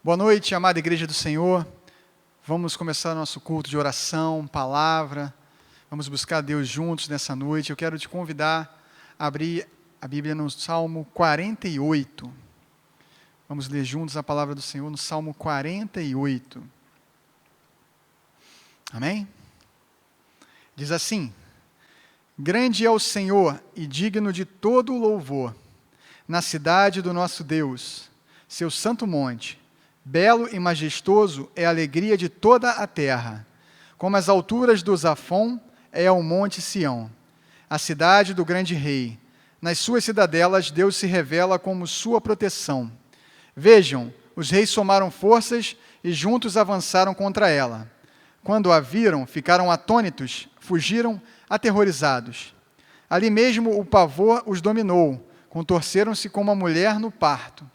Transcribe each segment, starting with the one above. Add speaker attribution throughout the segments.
Speaker 1: Boa noite, amada Igreja do Senhor. Vamos começar nosso culto de oração, palavra. Vamos buscar Deus juntos nessa noite. Eu quero te convidar a abrir a Bíblia no Salmo 48. Vamos ler juntos a palavra do Senhor no Salmo 48. Amém? Diz assim: Grande é o Senhor e digno de todo louvor, na cidade do nosso Deus, seu santo monte. Belo e majestoso é a alegria de toda a terra, como as alturas do Zafon é o monte Sião, a cidade do grande rei. Nas suas cidadelas Deus se revela como sua proteção. Vejam, os reis somaram forças e juntos avançaram contra ela. Quando a viram, ficaram atônitos, fugiram aterrorizados. Ali mesmo o pavor os dominou, contorceram-se como a mulher no parto.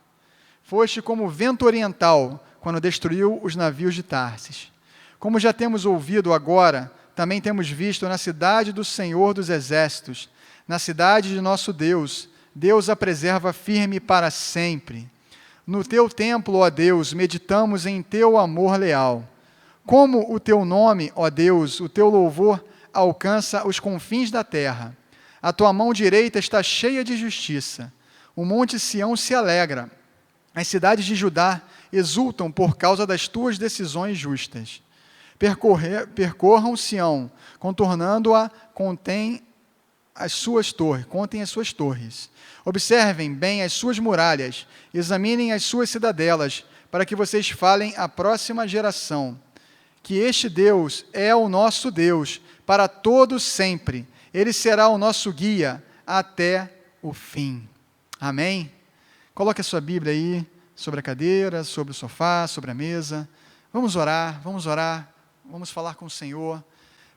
Speaker 1: Foste como o vento oriental, quando destruiu os navios de Tarsis. Como já temos ouvido agora, também temos visto na cidade do Senhor dos Exércitos, na cidade de nosso Deus. Deus a preserva firme para sempre. No teu templo, ó Deus, meditamos em teu amor leal. Como o teu nome, ó Deus, o teu louvor alcança os confins da terra. A tua mão direita está cheia de justiça. O monte Sião se alegra. As cidades de Judá exultam por causa das tuas decisões justas. Percorram Sião, contornando-a, contem as suas torres. Observem bem as suas muralhas, examinem as suas cidadelas, para que vocês falem à próxima geração que este Deus é o nosso Deus para todo sempre. Ele será o nosso guia até o fim. Amém? Coloque a sua Bíblia aí, sobre a cadeira, sobre o sofá, sobre a mesa. Vamos orar, vamos falar com o Senhor.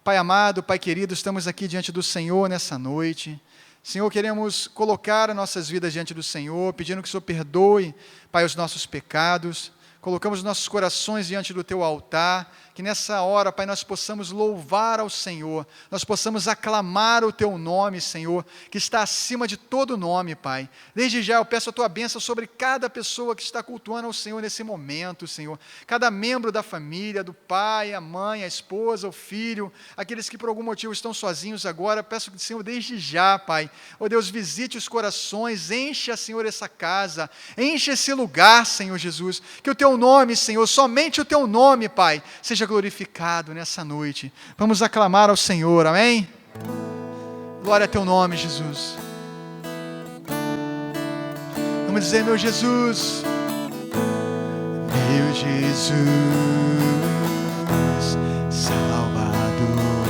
Speaker 1: Pai amado, Pai querido, estamos aqui diante do Senhor nessa noite. Senhor, queremos colocar as nossas vidas diante do Senhor, pedindo que o Senhor perdoe, Pai, os nossos pecados. Colocamos nossos corações diante do Teu altar, que nessa hora, Pai, nós possamos louvar ao Senhor, nós possamos aclamar o Teu nome, Senhor, que está acima de todo nome, Pai. Desde já eu peço a Tua bênção sobre cada pessoa que está cultuando ao Senhor nesse momento, Senhor. Cada membro da família, do pai, a mãe, a esposa, o filho, aqueles que por algum motivo estão sozinhos agora, peço que, Senhor, desde já, Pai, ó Deus, visite os corações, encha, Senhor, essa casa, enche esse lugar, Senhor Jesus, que o Teu nome, Senhor, somente o Teu nome, Pai, seja glorificado nessa noite. Vamos aclamar ao Senhor, amém? Glória a Teu nome, Jesus. Vamos dizer, meu Jesus, Salvador,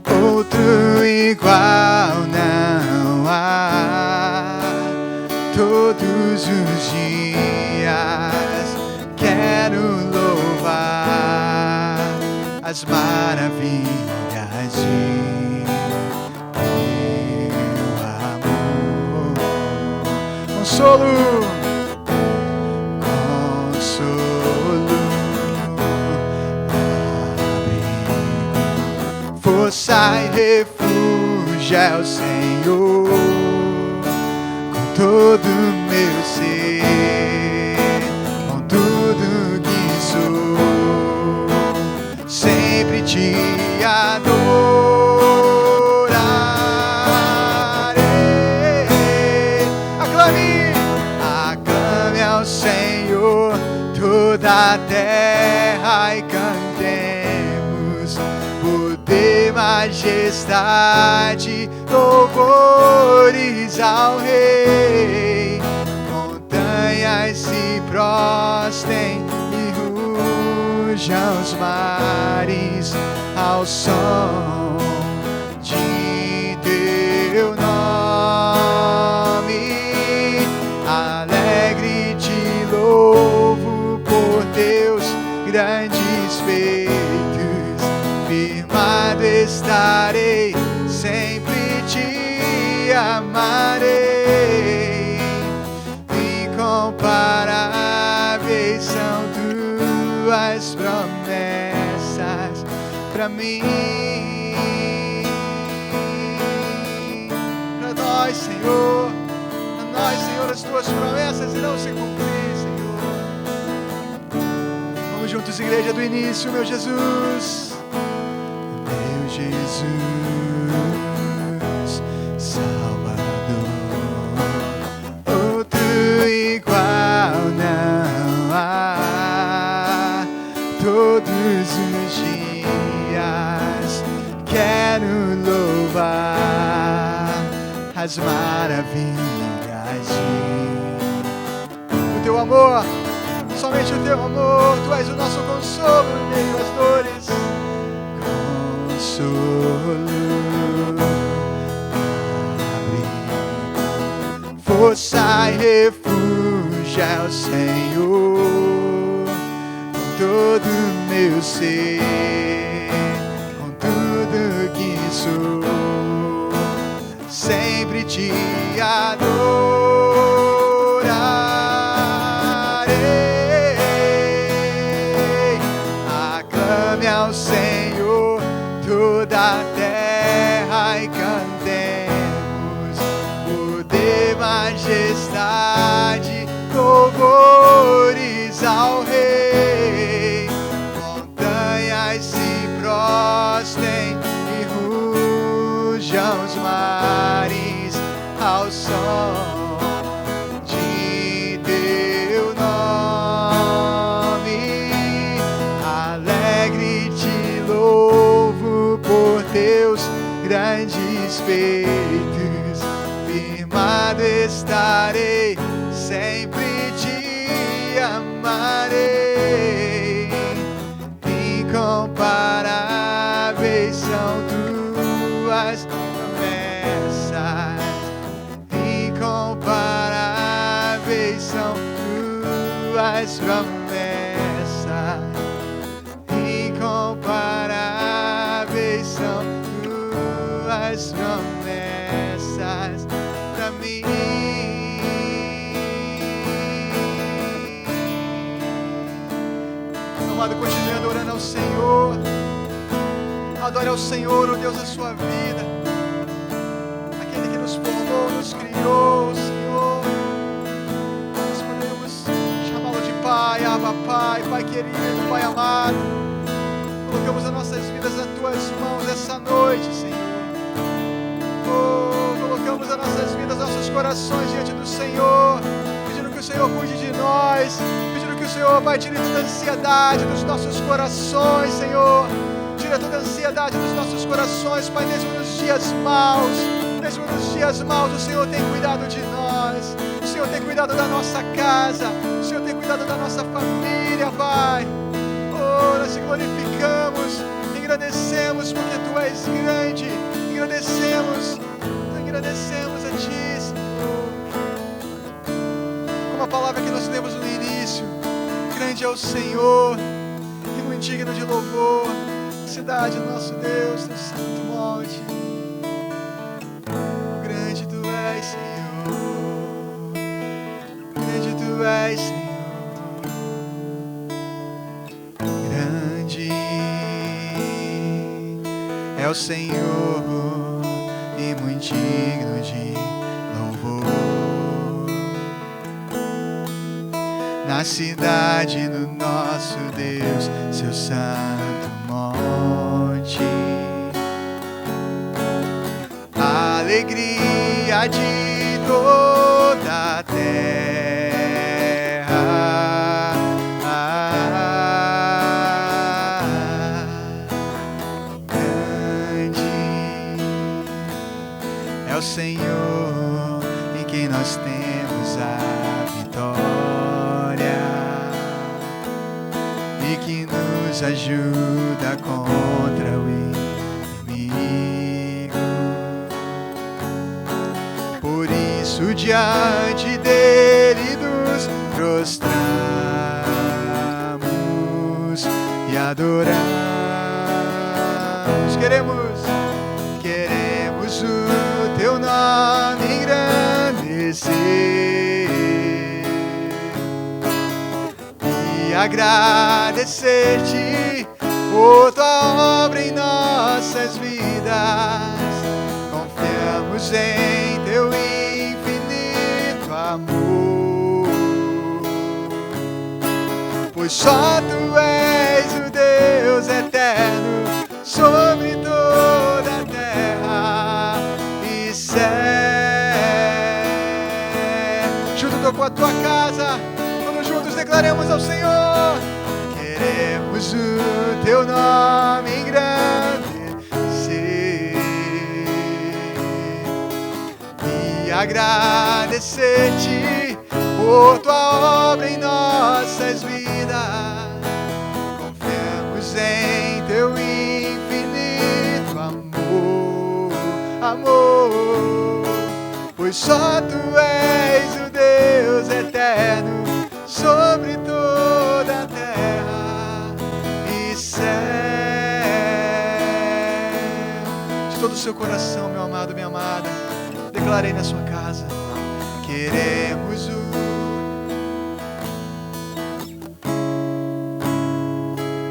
Speaker 1: outro igual não há. Todos os dias quero louvar as maravilhas de teu amor. Consolo, abrigo, força e refúgio é o Senhor, com todo o meu ser, com tudo que sou, sempre te adorarei. Aclame ao Senhor toda a terra e cantemos poder, majestade, louvores ao Rei. Montanhas se prostem e rujam os mares ao som de Teu nome. Alegre te louvo por Teus grandes feitos, firmado estarei, sempre te amarei. Incomparáveis são Tuas promessas para mim. Para nós, Senhor, as Tuas promessas irão se cumprir, Senhor. juntos, igreja do início, meu Jesus. Meu Jesus, Salvador, outro igual não há. Todos os dias quero louvar as maravilhas do teu amor. Somente o teu amor, tu és o nosso consolo em meio às dores. Consolo, abrigo, força e refúgio é o Senhor. Com todo meu ser, com tudo que sou, sempre te adorarei. Aclame ao Senhor toda a terra e cantemos poder, majestade, louvores ao Rei. Montanhas se prostem e rujam os mares ao som de teu nome. Alegre te louvo por teus grandes feitos. Firmado estarei, sempre te amarei. Incomparáveis são tuas promessas. Incomparáveis são tuas promessas. Incomparáveis são tuas promessas pra mim. Amado, continue adorando ao Senhor. Adore ao Senhor, o Deus da sua vida, aquele que nos formou, nos criou, o Senhor. Nós podemos chamá-lo de Pai, Abba Pai, Pai querido, Pai amado. Colocamos as nossas vidas nas tuas mãos essa noite, Senhor. Oh, colocamos as nossas vidas, nossos corações diante do Senhor, pedindo que o Senhor cuide de nós, pedindo que o Senhor vai tirar toda a ansiedade dos nossos corações, Senhor. Tira toda a ansiedade dos nossos corações, Pai, mesmo nos dias maus. Mesmo nos dias maus, o Senhor tem cuidado de nós. O Senhor tem cuidado da nossa casa. O Senhor tem cuidado da nossa família, Pai. Oh, nós te glorificamos, agradecemos porque Tu és grande. Agradecemos a Ti, Senhor. Como a palavra que nós lemos no início, grande é o Senhor e muito digno de louvor. Cidade do nosso Deus, teu santo monte. Grande Tu és, Senhor. Grande Tu és, Senhor. Grande é o Senhor e muito digno de louvor. Na cidade do nosso Deus, seu santo monte, a alegria de toda a terra. Grande é o Senhor em quem nós temos a vitória e que nos ajuda contra o inimigo. Por isso diante dele nos prostramos e adoramos. Queremos o teu nome engrandecer e agradecer-te por tua obra em nossas vidas. Confiamos em teu infinito amor, pois só tu és o Deus eterno sobre toda a terra e céu. Junto com a tua casa, todos juntos declaremos ao Senhor: queremos o teu nome engrandecer e agradecer-te por tua obra em nossas vidas. Confiamos em teu infinito amor, pois só tu és o Deus eterno sobre toda a terra e céu. De todo o seu coração, meu amado, minha amada, declarei na sua casa: queremos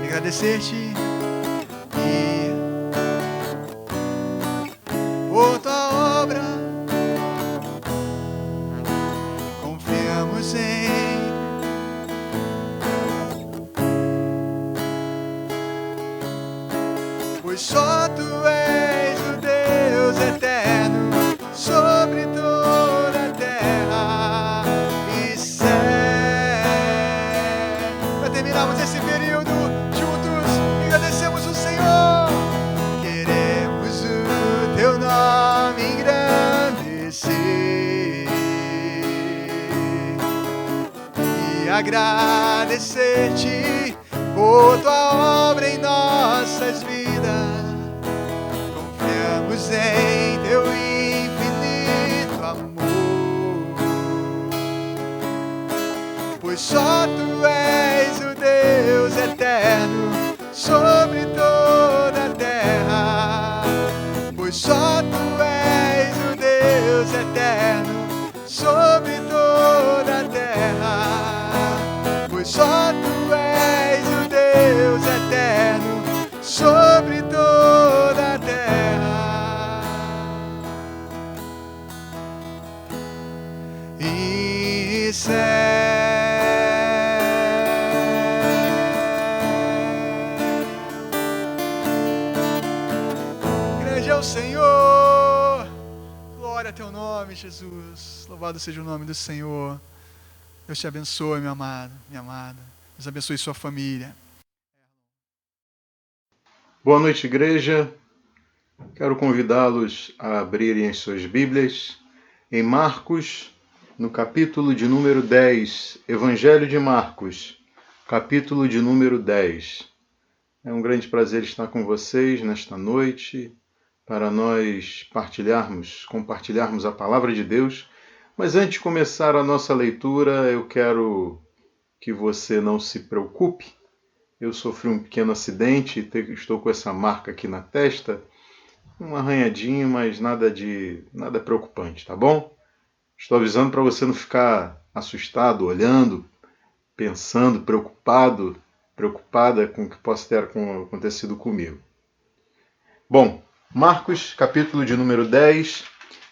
Speaker 1: agradecer-te e por tua obra confiamos em. Pois só tu és o Deus eterno sobre toda a terra e céu. Para terminarmos esse período juntos, agradecemos o Senhor. Queremos o teu nome engrandecer e agradecer-te por tua obra em nossas vidas. Confiamos em teu infinito amor, pois só tu és o Deus eterno sobre toda a terra, pois só tu és o Deus eterno sobre toda a terra, pois só tu és o Deus eterno sobre toda a terra e céu. Grande é o Senhor, glória a teu nome, Jesus. Louvado seja o nome do Senhor. Deus te abençoe, meu amado, minha amada. Deus abençoe sua família.
Speaker 2: Boa noite, igreja. Quero convidá-los a abrirem as suas Bíblias em Marcos, no capítulo de número 10. Evangelho de Marcos, capítulo de número 10. É um grande prazer estar com vocês nesta noite para nós compartilharmos a palavra de Deus. Mas antes de começar a nossa leitura, eu quero que você não se preocupe. Eu sofri um pequeno acidente, estou com essa marca aqui na testa, um arranhadinho, mas nada preocupante, tá bom? Estou avisando para você não ficar assustado, olhando, pensando, preocupada com o que possa ter acontecido comigo. Bom, Marcos, capítulo de número 10,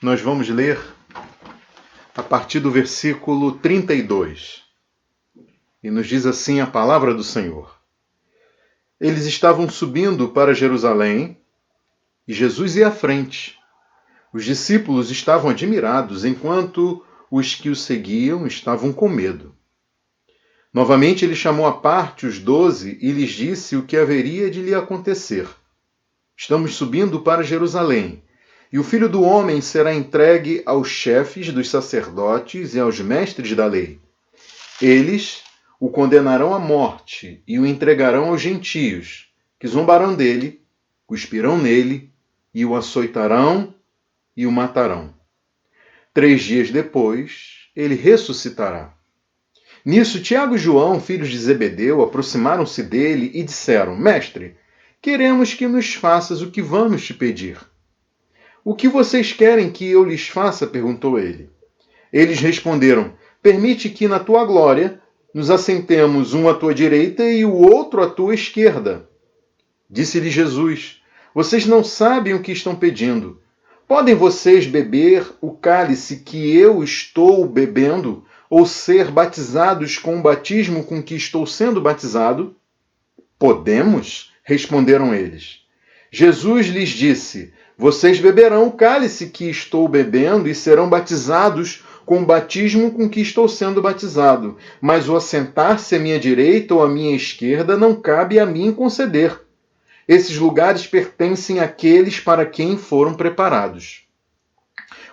Speaker 2: nós vamos ler a partir do versículo 32. E nos diz assim a palavra do Senhor. Eles estavam subindo para Jerusalém e Jesus ia à frente. Os discípulos estavam admirados, enquanto os que o seguiam estavam com medo. Novamente ele chamou à parte os 12 e lhes disse o que haveria de lhe acontecer. Estamos subindo para Jerusalém, e o Filho do Homem será entregue aos chefes dos sacerdotes e aos mestres da lei. Eles o condenarão à morte e o entregarão aos gentios, que zombarão dele, cuspirão nele e o açoitarão e o matarão. 3 dias depois, ele ressuscitará. Nisso, Tiago e João, filhos de Zebedeu, aproximaram-se dele e disseram: Mestre, queremos que nos faças o que vamos te pedir. O que vocês querem que eu lhes faça? Perguntou ele. Eles responderam: Permite que na tua glória nos assentemos um à tua direita e o outro à tua esquerda. Disse-lhe Jesus: Vocês não sabem o que estão pedindo. Podem vocês beber o cálice que eu estou bebendo, ou ser batizados com o batismo com que estou sendo batizado? Podemos, responderam eles. Jesus lhes disse: vocês beberão o cálice que estou bebendo e serão batizados com o batismo com que estou sendo batizado. Mas o assentar-se à minha direita ou à minha esquerda não cabe a mim conceder. Esses lugares pertencem àqueles para quem foram preparados.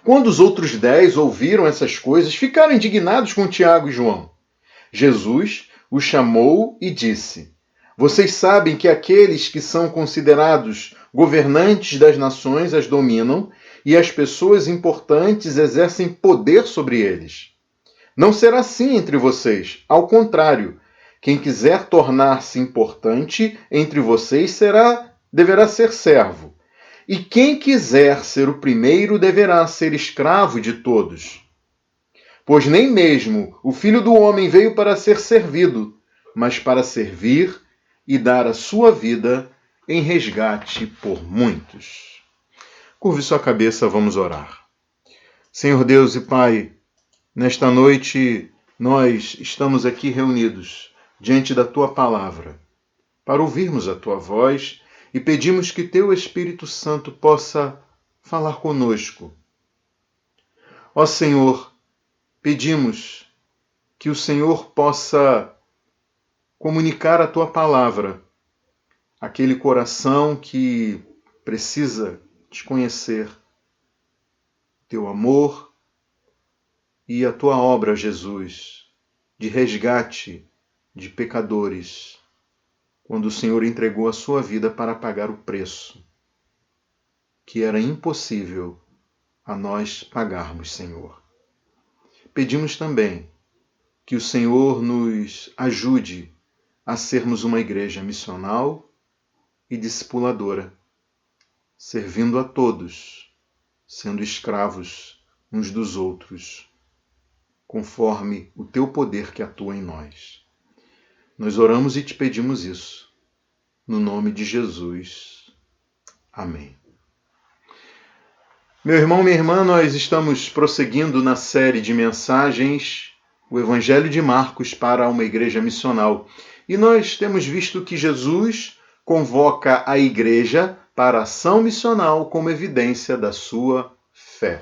Speaker 2: Quando os outros 10 ouviram essas coisas, ficaram indignados com Tiago e João. Jesus os chamou e disse: vocês sabem que aqueles que são considerados governantes das nações as dominam e as pessoas importantes exercem poder sobre eles. Não será assim entre vocês. Ao contrário, quem quiser tornar-se importante entre vocês deverá ser servo. E quem quiser ser o primeiro deverá ser escravo de todos. Pois nem mesmo o Filho do Homem veio para ser servido, mas para servir e dar a sua vida em resgate por muitos. Curve sua cabeça, vamos orar. Senhor Deus e Pai, nesta noite nós estamos aqui reunidos diante da Tua palavra para ouvirmos a Tua voz e pedimos que Teu Espírito Santo possa falar conosco. Ó Senhor, pedimos que o Senhor possa comunicar a Tua palavra àquele coração que precisa te conhecer, Teu amor e a Tua obra, Jesus, de resgate de pecadores, quando o Senhor entregou a sua vida para pagar o preço, que era impossível a nós pagarmos, Senhor. Pedimos também que o Senhor nos ajude a sermos uma igreja missional e discipuladora, servindo a todos, sendo escravos uns dos outros, conforme o Teu poder que atua em nós. Nós oramos e te pedimos isso, no nome de Jesus. Amém. Meu irmão, minha irmã, nós estamos prosseguindo na série de mensagens, o Evangelho de Marcos para uma igreja missional. E nós temos visto que Jesus convoca a igreja para a ação missional como evidência da sua fé.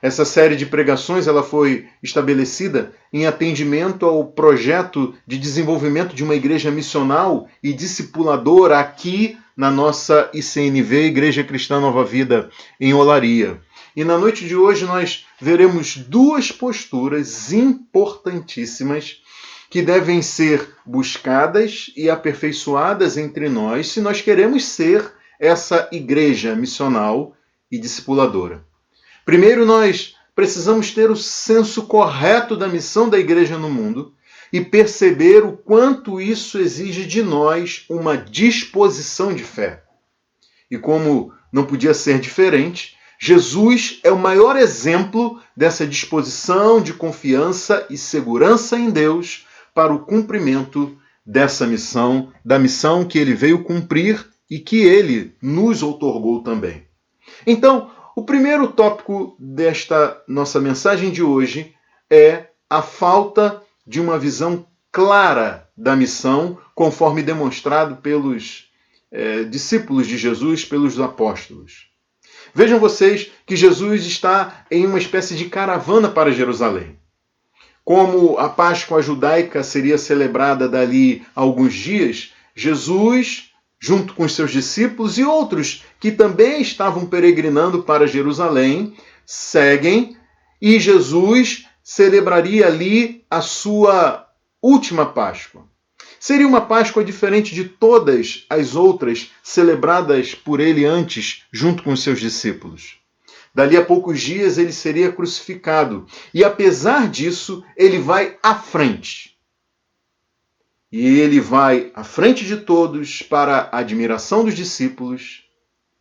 Speaker 2: Essa série de pregações ela foi estabelecida em atendimento ao projeto de desenvolvimento de uma igreja missional e discipuladora aqui na nossa ICNV, Igreja Cristã Nova Vida, em Olaria. E na noite de hoje nós veremos duas posturas importantíssimas que devem ser buscadas e aperfeiçoadas entre nós se nós queremos ser essa igreja missional e discipuladora. Primeiro, nós precisamos ter o senso correto da missão da igreja no mundo e perceber o quanto isso exige de nós uma disposição de fé. E como não podia ser diferente, Jesus é o maior exemplo dessa disposição de confiança e segurança em Deus para o cumprimento dessa missão, da missão que ele veio cumprir e que ele nos outorgou também. Então, o primeiro tópico desta nossa mensagem de hoje é a falta de uma visão clara da missão, conforme demonstrado pelos discípulos de Jesus, pelos apóstolos. Vejam vocês que Jesus está em uma espécie de caravana para Jerusalém. Como a Páscoa judaica seria celebrada dali a alguns dias, Jesus, junto com os seus discípulos e outros que também estavam peregrinando para Jerusalém, seguem e Jesus celebraria ali a sua última Páscoa. Seria uma Páscoa diferente de todas as outras celebradas por ele antes, junto com os seus discípulos. Dali a poucos dias ele seria crucificado e, apesar disso, ele vai à frente. E ele vai à frente de todos para a admiração dos discípulos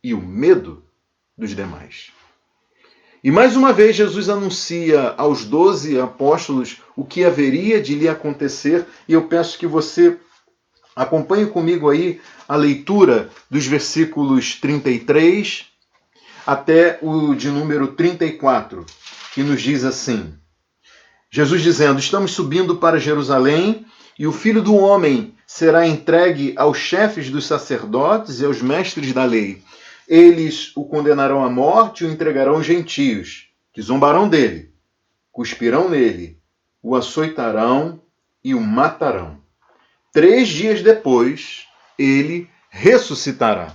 Speaker 2: e o medo dos demais. E mais uma vez Jesus anuncia aos 12 apóstolos o que haveria de lhe acontecer, e eu peço que você acompanhe comigo aí a leitura dos versículos 33 até o de número 34, que nos diz assim: Jesus dizendo: estamos subindo para Jerusalém e o Filho do Homem será entregue aos chefes dos sacerdotes e aos mestres da lei. Eles o condenarão à morte e o entregarão aos gentios, que zombarão dele, cuspirão nele, o açoitarão e o matarão. 3 dias depois, ele ressuscitará.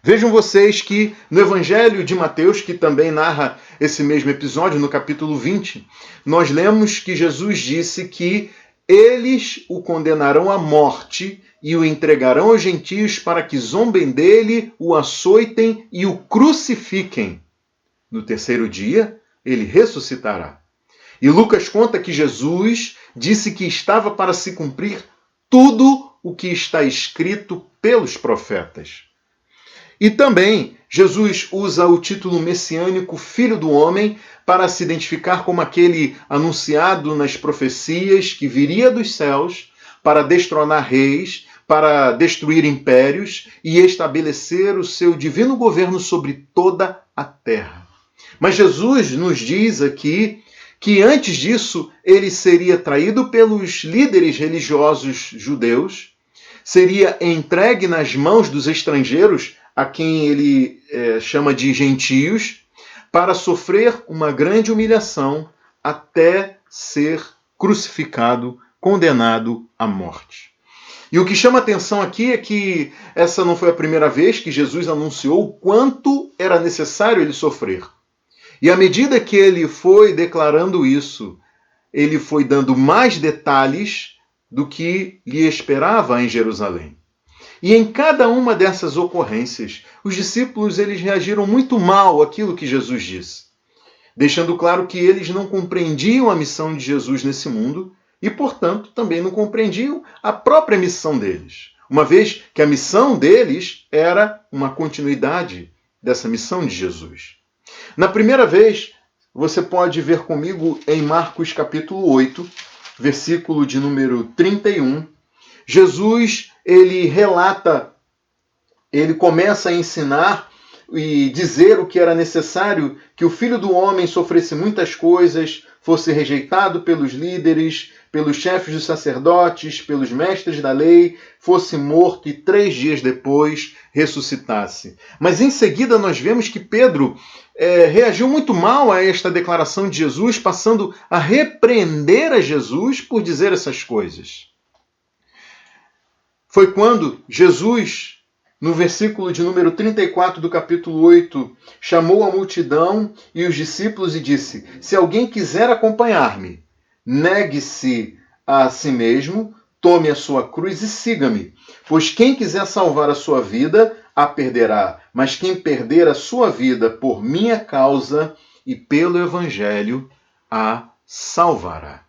Speaker 2: Vejam vocês que no Evangelho de Mateus, que também narra esse mesmo episódio, no capítulo 20, nós lemos que Jesus disse que eles o condenarão à morte e o entregarão aos gentios para que zombem dele, o açoitem e o crucifiquem. No 3º dia, ele ressuscitará. E Lucas conta que Jesus disse que estava para se cumprir tudo o que está escrito pelos profetas. E também Jesus usa o título messiânico Filho do Homem para se identificar como aquele anunciado nas profecias que viria dos céus para destronar reis, para destruir impérios e estabelecer o seu divino governo sobre toda a terra. Mas Jesus nos diz aqui que antes disso ele seria traído pelos líderes religiosos judeus, seria entregue nas mãos dos estrangeiros, a quem ele chama de gentios, para sofrer uma grande humilhação até ser crucificado, condenado à morte. E o que chama atenção aqui é que essa não foi a primeira vez que Jesus anunciou o quanto era necessário ele sofrer. E à medida que ele foi declarando isso, ele foi dando mais detalhes do que lhe esperava em Jerusalém. E em cada uma dessas ocorrências, os discípulos eles reagiram muito mal àquilo que Jesus disse, deixando claro que eles não compreendiam a missão de Jesus nesse mundo e, portanto, também não compreendiam a própria missão deles, uma vez que a missão deles era uma continuidade dessa missão de Jesus. Na primeira vez, você pode ver comigo em Marcos capítulo 8, versículo de número 31, Jesus, ele relata, ele começa a ensinar e dizer o que era necessário, que o Filho do Homem sofresse muitas coisas, fosse rejeitado pelos líderes, pelos chefes dos sacerdotes, pelos mestres da lei, fosse morto e 3 dias depois ressuscitasse. Mas em seguida nós vemos que Pedro reagiu muito mal a esta declaração de Jesus, passando a repreender a Jesus por dizer essas coisas. Foi quando Jesus, no versículo de número 34 do capítulo 8, chamou a multidão e os discípulos e disse: se alguém quiser acompanhar-me, negue-se a si mesmo, tome a sua cruz e siga-me. Pois quem quiser salvar a sua vida, a perderá. Mas quem perder a sua vida por minha causa e pelo Evangelho, a salvará.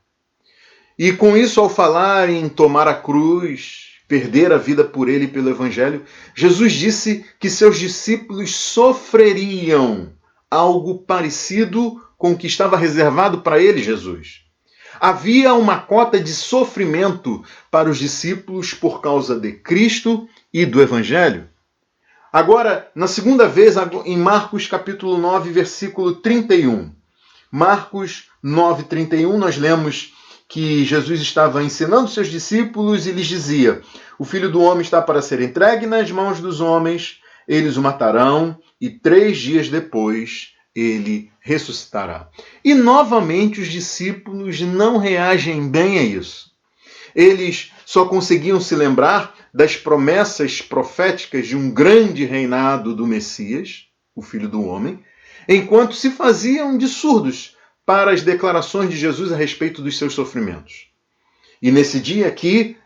Speaker 2: E com isso, ao falar em tomar a cruz, perder a vida por ele e pelo Evangelho, Jesus disse que seus discípulos sofreriam algo parecido com o que estava reservado para ele, Jesus. Havia uma cota de sofrimento para os discípulos por causa de Cristo e do Evangelho. Agora, na segunda vez, em Marcos capítulo 9, versículo 31. Marcos 9, 31, nós lemos que Jesus estava ensinando seus discípulos e lhes dizia: o Filho do Homem está para ser entregue nas mãos dos homens, eles o matarão e 3 dias depois ele ressuscitará. E novamente os discípulos não reagem bem a isso. Eles só conseguiam se lembrar das promessas proféticas de um grande reinado do Messias, o Filho do Homem, enquanto se faziam de surdos para as declarações de Jesus a respeito dos seus sofrimentos. E nesse dia aqui,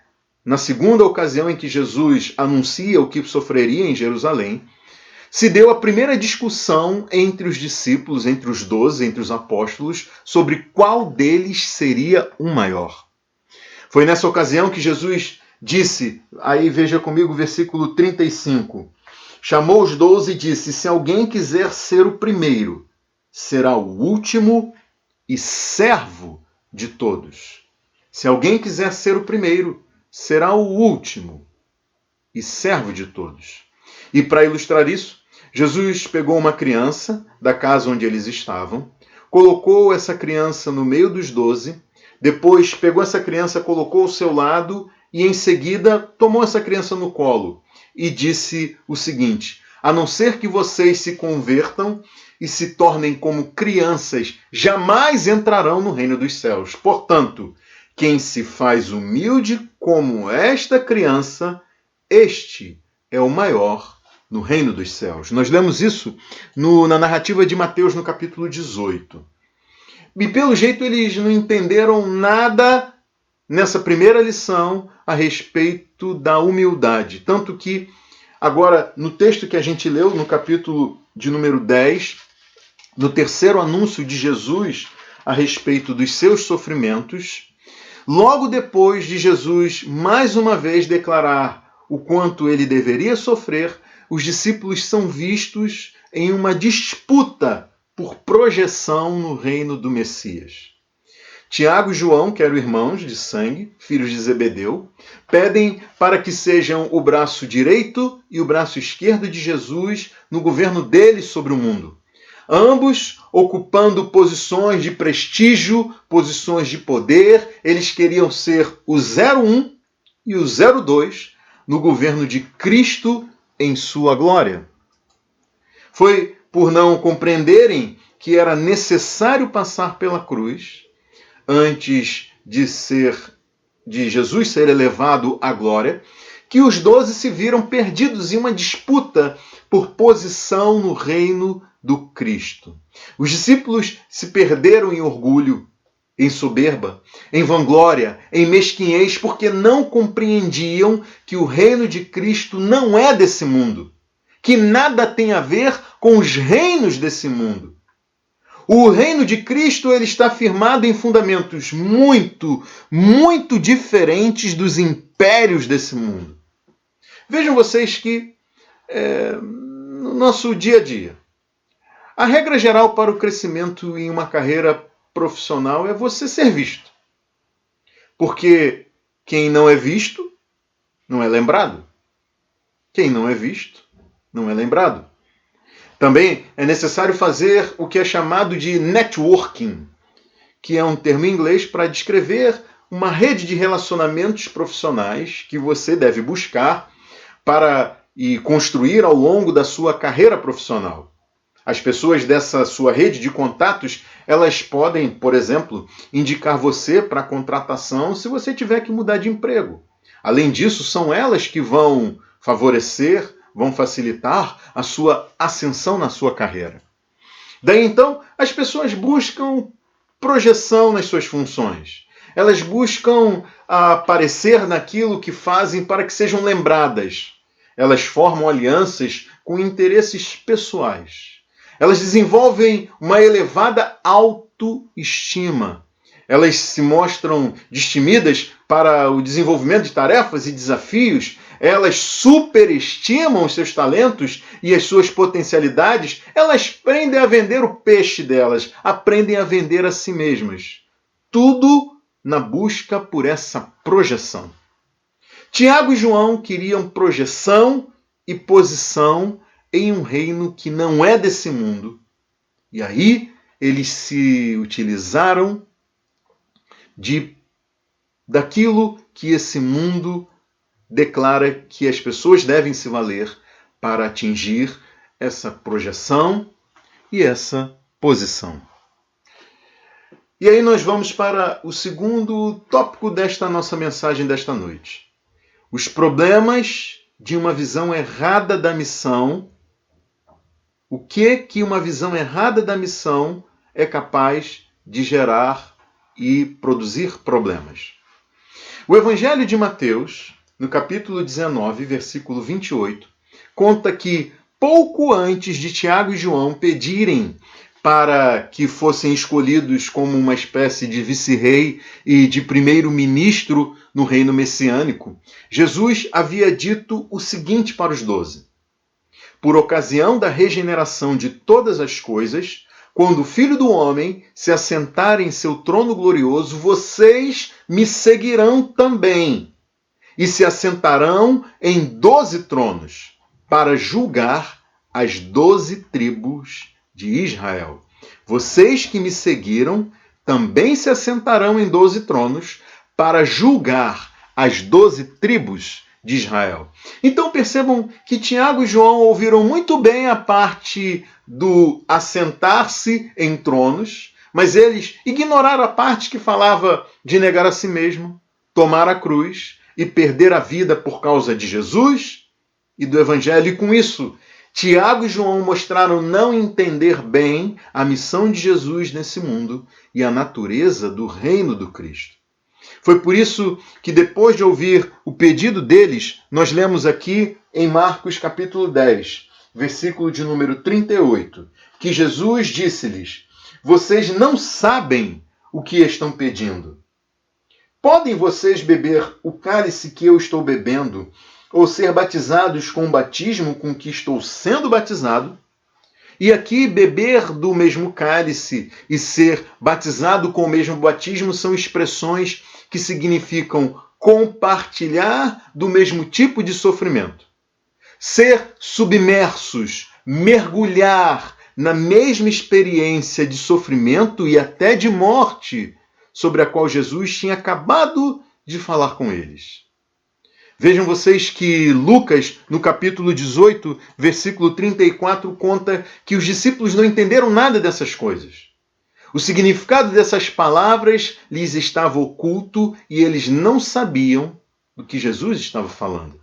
Speaker 2: na segunda ocasião em que Jesus anuncia o que sofreria em Jerusalém, se deu a primeira discussão entre os discípulos, entre os 12, entre os apóstolos, sobre qual deles seria o maior. Foi nessa ocasião que Jesus disse, aí veja comigo o versículo 35, chamou os 12 e disse: se alguém quiser ser o primeiro, será o último e servo de todos. Se alguém quiser ser o primeiro, será o último e servo de todos. E para ilustrar isso, Jesus pegou uma criança da casa onde eles estavam, colocou essa criança no meio dos 12, Depois pegou essa criança, colocou ao seu lado e em seguida tomou essa criança no colo e disse o seguinte: a não ser que vocês se convertam e se tornem como crianças, jamais entrarão no reino dos céus. Portanto, quem se faz humilde como esta criança, este é o maior no reino dos céus. Nós lemos isso na narrativa de Mateus, no capítulo 18. E pelo jeito eles não entenderam nada nessa primeira lição a respeito da humildade. Tanto que agora, no texto que a gente leu, no capítulo de número 10, no terceiro anúncio de Jesus a respeito dos seus sofrimentos, logo depois de Jesus mais uma vez declarar o quanto ele deveria sofrer, os discípulos são vistos em uma disputa por projeção no reino do Messias. Tiago e João, que eram irmãos de sangue, filhos de Zebedeu, pedem para que sejam o braço direito e o braço esquerdo de Jesus no governo dele sobre o mundo. Ambos ocupando posições de prestígio, posições de poder, eles queriam ser o 01 e o 02 no governo de Cristo em sua glória. Foi por não compreenderem que era necessário passar pela cruz antes de Jesus ser elevado à glória, que os 12 se viram perdidos em uma disputa por posição no reino do Cristo. Os discípulos se perderam em orgulho, em soberba, em vanglória, em mesquinhez, porque não compreendiam que o reino de Cristo não é desse mundo, que nada tem a ver com os reinos desse mundo. O reino de Cristo ele está firmado em fundamentos muito, muito diferentes dos impérios desse mundo. Vejam vocês que no nosso dia a dia, a regra geral para o crescimento em uma carreira profissional é você ser visto. Porque quem não é visto, não é lembrado. Quem não é visto, não é lembrado. Também é necessário fazer o que é chamado de networking, que é um termo em inglês para descrever uma rede de relacionamentos profissionais que você deve buscar e construir ao longo da sua carreira profissional. As pessoas dessa sua rede de contatos, elas podem, por exemplo, indicar você para contratação se você tiver que mudar de emprego. Além disso, são elas que vão favorecer, vão facilitar a sua ascensão na sua carreira. Daí então, as pessoas buscam projeção nas suas funções. Elas buscam aparecer naquilo que fazem para que sejam lembradas. Elas formam alianças com interesses pessoais. Elas desenvolvem uma elevada autoestima. Elas se mostram destemidas para o desenvolvimento de tarefas e desafios. Elas superestimam os seus talentos e as suas potencialidades. Elas aprendem a vender o peixe delas, aprendem a vender a si mesmas. Tudo na busca por essa projeção. Tiago e João queriam projeção e posição em um reino que não é desse mundo. E aí eles se utilizaram daquilo que esse mundo declara que as pessoas devem se valer para atingir essa projeção e essa posição. E aí nós vamos para o segundo tópico desta nossa mensagem desta noite. Os problemas de uma visão errada da missão. O que uma visão errada da missão é capaz de gerar e produzir problemas. O Evangelho de Mateus, no capítulo 19, versículo 28, conta que pouco antes de Tiago e João pedirem para que fossem escolhidos como uma espécie de vice-rei e de primeiro-ministro no reino messiânico, Jesus havia dito o seguinte para os 12. Por ocasião da regeneração de todas as coisas, quando o Filho do Homem se assentar em seu trono glorioso, vocês me seguirão também, e se assentarão em 12 tronos, para julgar as 12 tribos de Israel. Vocês que me seguiram também se assentarão em 12 tronos para julgar as 12 tribos de Israel. Então percebam que Tiago e João ouviram muito bem a parte do assentar-se em tronos, mas eles ignoraram a parte que falava de negar a si mesmo, tomar a cruz e perder a vida por causa de Jesus e do Evangelho. E com isso, Tiago e João mostraram não entender bem a missão de Jesus nesse mundo e a natureza do reino do Cristo. Foi por isso que, depois de ouvir o pedido deles, nós lemos aqui em Marcos capítulo 10, versículo de número 38, que Jesus disse-lhes: vocês não sabem o que estão pedindo. Podem vocês beber o cálice que eu estou bebendo, ou ser batizados com o batismo com que estou sendo batizado? E aqui, beber do mesmo cálice e ser batizado com o mesmo batismo são expressões que significam compartilhar do mesmo tipo de sofrimento. Ser submersos, mergulhar na mesma experiência de sofrimento e até de morte sobre a qual Jesus tinha acabado de falar com eles. Vejam vocês que Lucas, no capítulo 18, versículo 34, conta que os discípulos não entenderam nada dessas coisas. O significado dessas palavras lhes estava oculto e eles não sabiam do que Jesus estava falando.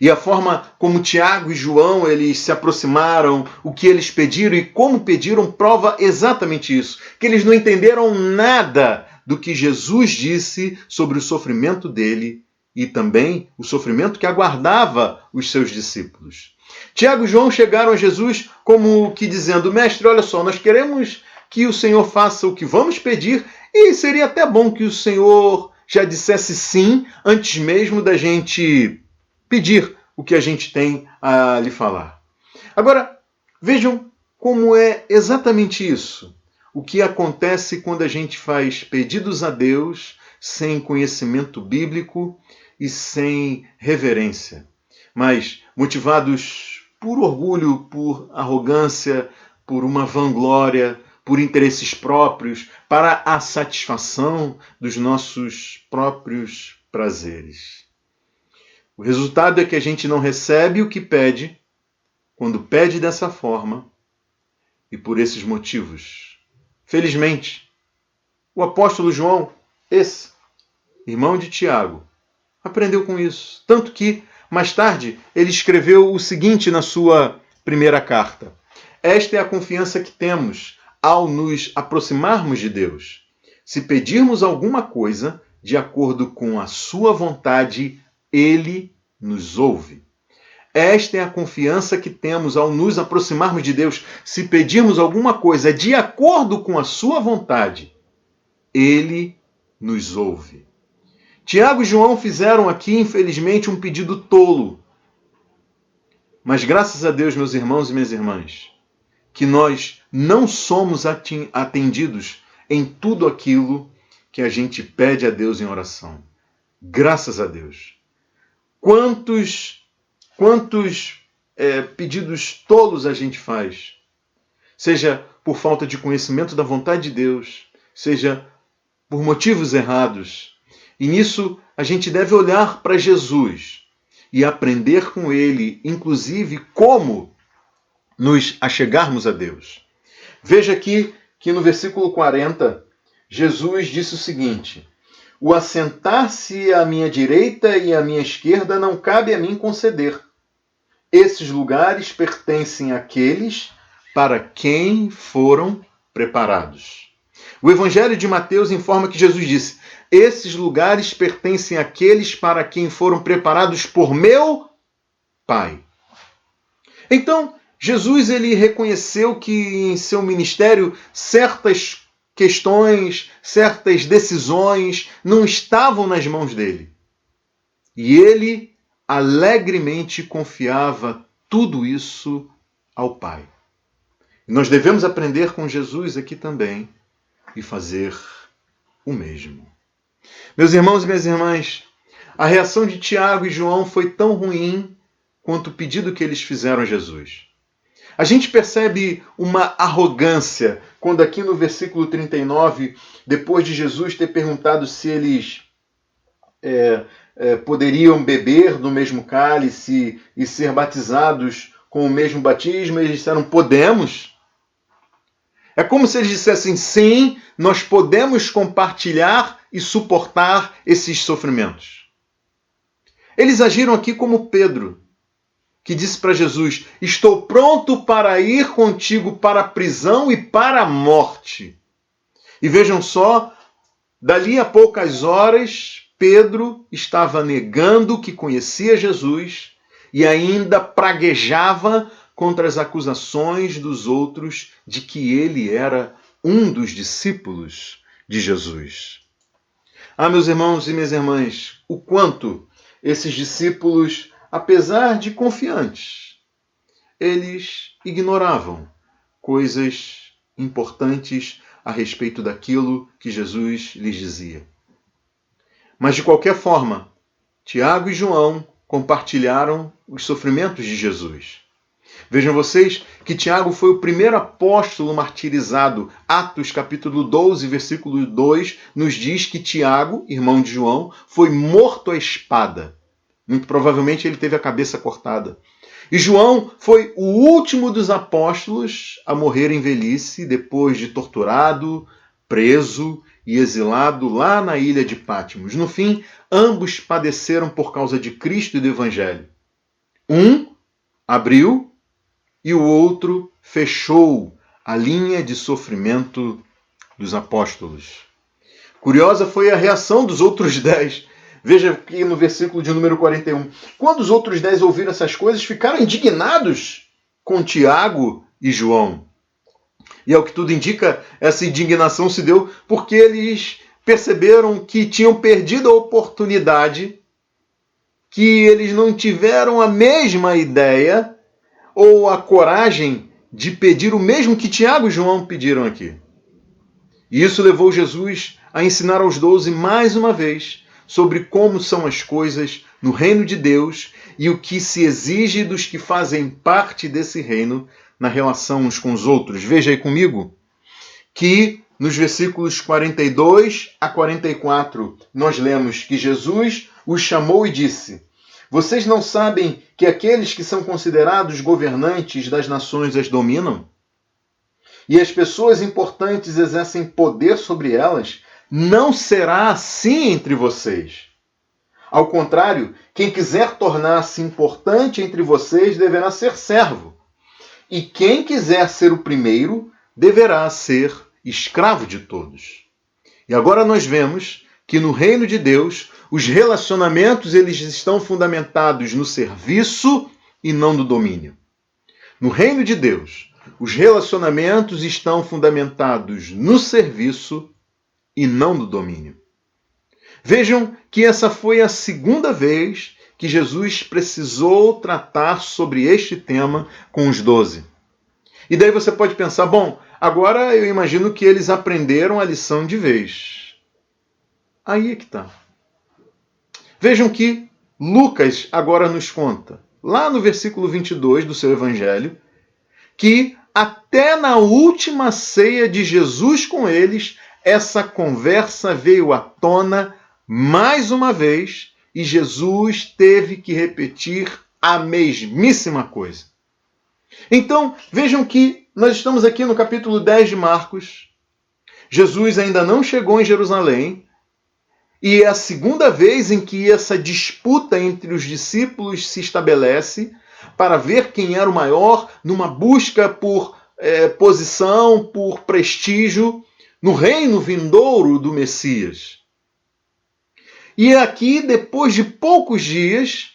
Speaker 2: E a forma como Tiago e João eles se aproximaram, o que eles pediram e como pediram, prova exatamente isso. Que eles não entenderam nada do que Jesus disse sobre o sofrimento dele e também o sofrimento que aguardava os seus discípulos. Tiago e João chegaram a Jesus como que dizendo: mestre, olha só, nós queremos que o Senhor faça o que vamos pedir e seria até bom que o Senhor já dissesse sim antes mesmo da gente pedir o que a gente tem a lhe falar. Agora, vejam como é exatamente isso. O que acontece quando a gente faz pedidos a Deus sem conhecimento bíblico e sem reverência, mas motivados por orgulho, por arrogância, por uma vanglória, por interesses próprios, para a satisfação dos nossos próprios prazeres. O resultado é que a gente não recebe o que pede, quando pede dessa forma, e por esses motivos. Felizmente, o apóstolo João, esse irmão de Tiago, aprendeu com isso. Tanto que, mais tarde, ele escreveu o seguinte na sua primeira carta: esta é a confiança que temos ao nos aproximarmos de Deus. Se pedirmos alguma coisa de acordo com a sua vontade, Ele nos ouve. Esta é a confiança que temos ao nos aproximarmos de Deus. Se pedirmos alguma coisa de acordo com a sua vontade, Ele nos ouve. Tiago e João fizeram aqui, infelizmente, um pedido tolo. Mas graças a Deus, meus irmãos e minhas irmãs, que nós não somos atendidos em tudo aquilo que a gente pede a Deus em oração. Graças a Deus. Quantos pedidos tolos a gente faz? Seja por falta de conhecimento da vontade de Deus, seja por motivos errados. E nisso a gente deve olhar para Jesus e aprender com Ele, inclusive, como nos achegarmos a Deus. Veja aqui que no versículo 40, Jesus disse o seguinte: o assentar-se à minha direita e à minha esquerda não cabe a mim conceder. Esses lugares pertencem àqueles para quem foram preparados. O Evangelho de Mateus informa que Jesus disse: esses lugares pertencem àqueles para quem foram preparados por meu Pai. Então, Jesus ele reconheceu que em seu ministério certas questões, certas decisões não estavam nas mãos dele. E ele alegremente confiava tudo isso ao Pai. E nós devemos aprender com Jesus aqui também e fazer o mesmo. Meus irmãos e minhas irmãs, a reação de Tiago e João foi tão ruim quanto o pedido que eles fizeram a Jesus. A gente percebe uma arrogância quando aqui no versículo 39, depois de Jesus ter perguntado se eles poderiam beber do mesmo cálice e ser batizados com o mesmo batismo, eles disseram, podemos. É como se eles dissessem, sim, nós podemos compartilhar e suportar esses sofrimentos. Eles agiram aqui como Pedro, que disse para Jesus, estou pronto para ir contigo para a prisão e para a morte. E vejam só, dali a poucas horas, Pedro estava negando que conhecia Jesus e ainda praguejava contra as acusações dos outros de que ele era um dos discípulos de Jesus. Ah, meus irmãos e minhas irmãs, o quanto esses discípulos, apesar de confiantes, eles ignoravam coisas importantes a respeito daquilo que Jesus lhes dizia. Mas, de qualquer forma, Tiago e João compartilharam os sofrimentos de Jesus. Vejam vocês que Tiago foi o primeiro apóstolo martirizado. Atos capítulo 12, versículo 2, nos diz que Tiago, irmão de João, foi morto à espada. Muito provavelmente ele teve a cabeça cortada. E João foi o último dos apóstolos a morrer em velhice, depois de torturado, preso e exilado lá na ilha de Patmos. No fim, ambos padeceram por causa de Cristo e do Evangelho. Um abriu e o outro fechou a linha de sofrimento dos apóstolos. Curiosa foi a reação dos outros 10. Veja aqui no versículo de número 41. Quando os outros 10 ouviram essas coisas, ficaram indignados com Tiago e João. E ao que tudo indica, essa indignação se deu porque eles perceberam que tinham perdido a oportunidade, que eles não tiveram a mesma ideia ou a coragem de pedir o mesmo que Tiago e João pediram aqui. E isso levou Jesus a ensinar aos 12 mais uma vez sobre como são as coisas no reino de Deus e o que se exige dos que fazem parte desse reino na relação uns com os outros. Veja aí comigo que nos versículos 42 a 44 nós lemos que Jesus os chamou e disse: vocês não sabem que aqueles que são considerados governantes das nações as dominam? E as pessoas importantes exercem poder sobre elas? Não será assim entre vocês. Ao contrário, quem quiser tornar-se importante entre vocês deverá ser servo. E quem quiser ser o primeiro deverá ser escravo de todos. E agora nós vemos que no reino de Deus, os relacionamentos eles estão fundamentados no serviço e não no domínio. No reino de Deus, os relacionamentos estão fundamentados no serviço e não no domínio. Vejam que essa foi a segunda vez que Jesus precisou tratar sobre este tema com os 12. E daí você pode pensar, bom, agora eu imagino que eles aprenderam a lição de vez. Aí é que está. Vejam que Lucas agora nos conta, lá no versículo 22 do seu evangelho, que até na última ceia de Jesus com eles, essa conversa veio à tona mais uma vez e Jesus teve que repetir a mesmíssima coisa. Então, vejam que nós estamos aqui no capítulo 10 de Marcos. Jesus ainda não chegou em Jerusalém. E é a segunda vez em que essa disputa entre os discípulos se estabelece para ver quem era o maior numa busca por posição, por prestígio no reino vindouro do Messias. E aqui, depois de poucos dias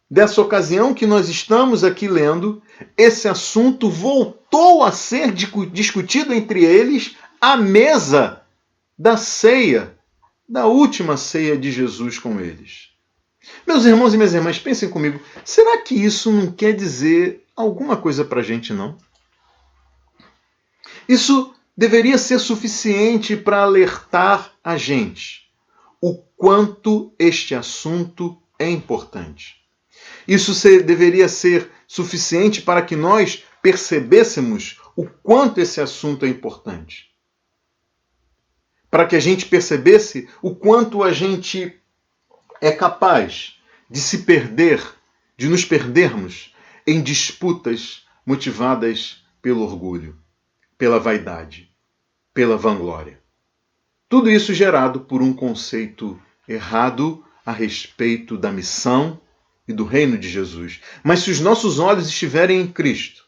Speaker 2: dessa ocasião que nós estamos aqui lendo, esse assunto voltou a ser discutido entre eles à mesa da ceia, da última ceia de Jesus com eles. Meus irmãos e minhas irmãs, pensem comigo, será que isso não quer dizer alguma coisa para a gente, não? Isso deveria ser suficiente para alertar a gente o quanto este assunto é importante. Isso deveria ser suficiente para que nós percebêssemos o quanto esse assunto é importante. Para que a gente percebesse o quanto a gente é capaz de se perder, de nos perdermos em disputas motivadas pelo orgulho, pela vaidade, pela vanglória. Tudo isso gerado por um conceito errado a respeito da missão e do reino de Jesus. Mas se os nossos olhos estiverem em Cristo,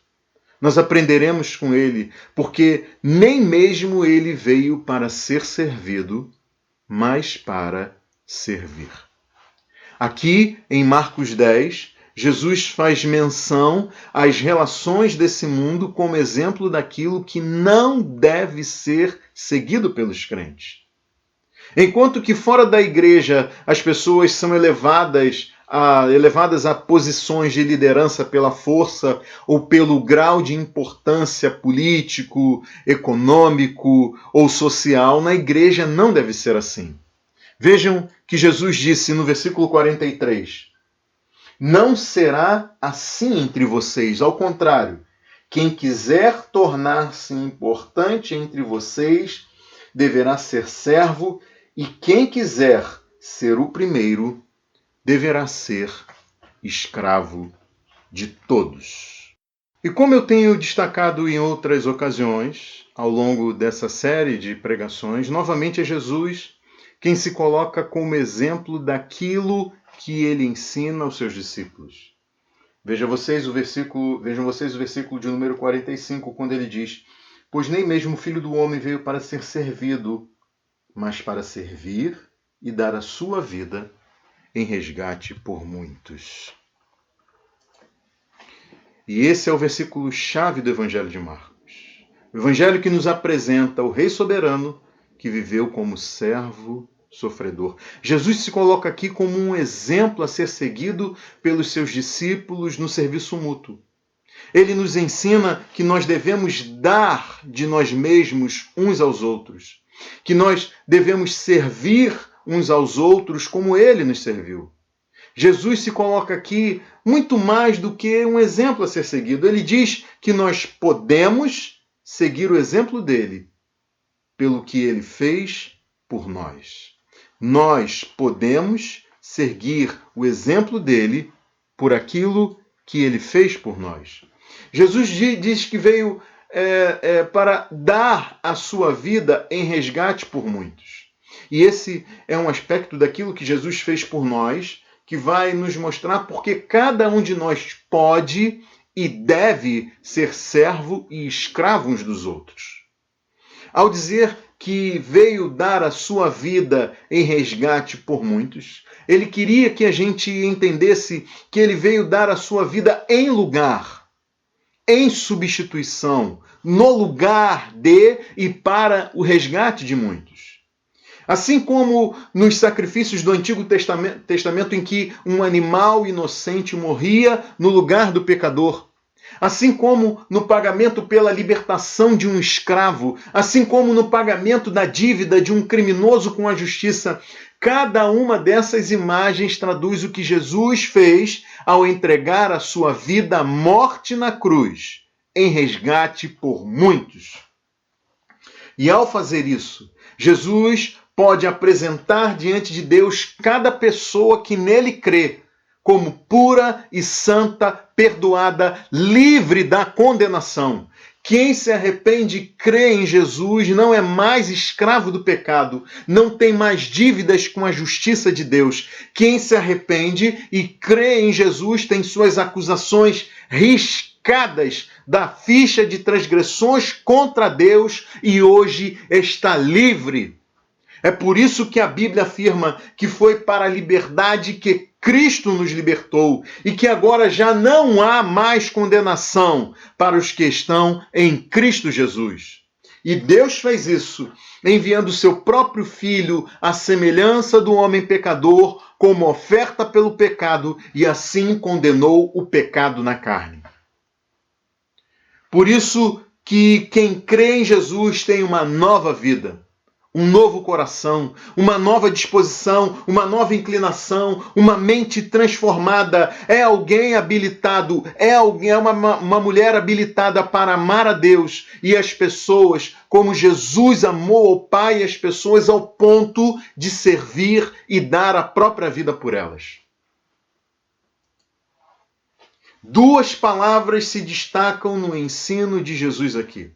Speaker 2: nós aprenderemos com Ele, porque nem mesmo Ele veio para ser servido, mas para servir. Aqui, em Marcos 10, Jesus faz menção às relações desse mundo como exemplo daquilo que não deve ser seguido pelos crentes. Enquanto que fora da igreja as pessoas são elevadas a posições de liderança pela força ou pelo grau de importância político, econômico ou social, na igreja não deve ser assim. Vejam que Jesus disse no versículo 43, não será assim entre vocês, ao contrário, quem quiser tornar-se importante entre vocês deverá ser servo, e quem quiser ser o primeiro deverá ser escravo de todos. E como eu tenho destacado em outras ocasiões, ao longo dessa série de pregações, novamente é Jesus quem se coloca como exemplo daquilo que ele ensina aos seus discípulos. Vejam vocês o versículo de número 45, quando ele diz, pois nem mesmo o Filho do Homem veio para ser servido, mas para servir e dar a sua vida em resgate por muitos. E esse é o versículo-chave do Evangelho de Marcos. O Evangelho que nos apresenta o Rei soberano que viveu como servo sofredor. Jesus se coloca aqui como um exemplo a ser seguido pelos seus discípulos no serviço mútuo. Ele nos ensina que nós devemos dar de nós mesmos uns aos outros, que nós devemos servir uns aos outros como ele nos serviu. Jesus se coloca aqui muito mais do que um exemplo a ser seguido. Ele diz que nós podemos seguir o exemplo dele pelo que ele fez por nós. Nós podemos seguir o exemplo dele por aquilo que ele fez por nós. Jesus diz que veio para dar a sua vida em resgate por muitos. E esse é um aspecto daquilo que Jesus fez por nós, que vai nos mostrar porque cada um de nós pode e deve ser servo e escravo uns dos outros. Ao dizer que veio dar a sua vida em resgate por muitos, ele queria que a gente entendesse que ele veio dar a sua vida em lugar, em substituição, no lugar de e para o resgate de muitos. Assim como nos sacrifícios do Antigo Testamento em que um animal inocente morria no lugar do pecador, assim como no pagamento pela libertação de um escravo, assim como no pagamento da dívida de um criminoso com a justiça, cada uma dessas imagens traduz o que Jesus fez ao entregar a sua vida à morte na cruz, em resgate por muitos. E ao fazer isso, Jesus pode apresentar diante de Deus cada pessoa que nele crê como pura e santa, perdoada, livre da condenação. Quem se arrepende e crê em Jesus não é mais escravo do pecado, não tem mais dívidas com a justiça de Deus. Quem se arrepende e crê em Jesus tem suas acusações riscadas da ficha de transgressões contra Deus e hoje está livre. É por isso que a Bíblia afirma que foi para a liberdade que Cristo nos libertou e que agora já não há mais condenação para os que estão em Cristo Jesus. E Deus fez isso, enviando o seu próprio Filho à semelhança do homem pecador como oferta pelo pecado e assim condenou o pecado na carne. Por isso que quem crê em Jesus tem uma nova vida. um novo coração, uma nova disposição, uma nova inclinação, uma mente transformada. É alguém habilitado, é uma mulher habilitada para amar a Deus e as pessoas, como Jesus amou ao Pai e as pessoas ao ponto de servir e dar a própria vida por elas. Duas palavras se destacam no ensino de Jesus aqui.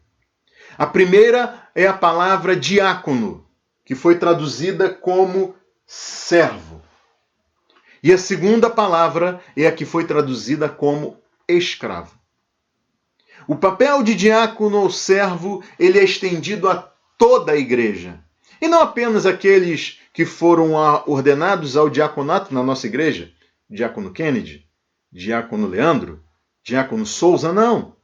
Speaker 2: A primeira é a palavra diácono, que foi traduzida como servo. E a segunda palavra é a que foi traduzida como escravo. O papel de diácono ou servo, ele é estendido a toda a igreja. E não apenas aqueles que foram ordenados ao diaconato na nossa igreja, diácono Kennedy, diácono Leandro, diácono Souza, não.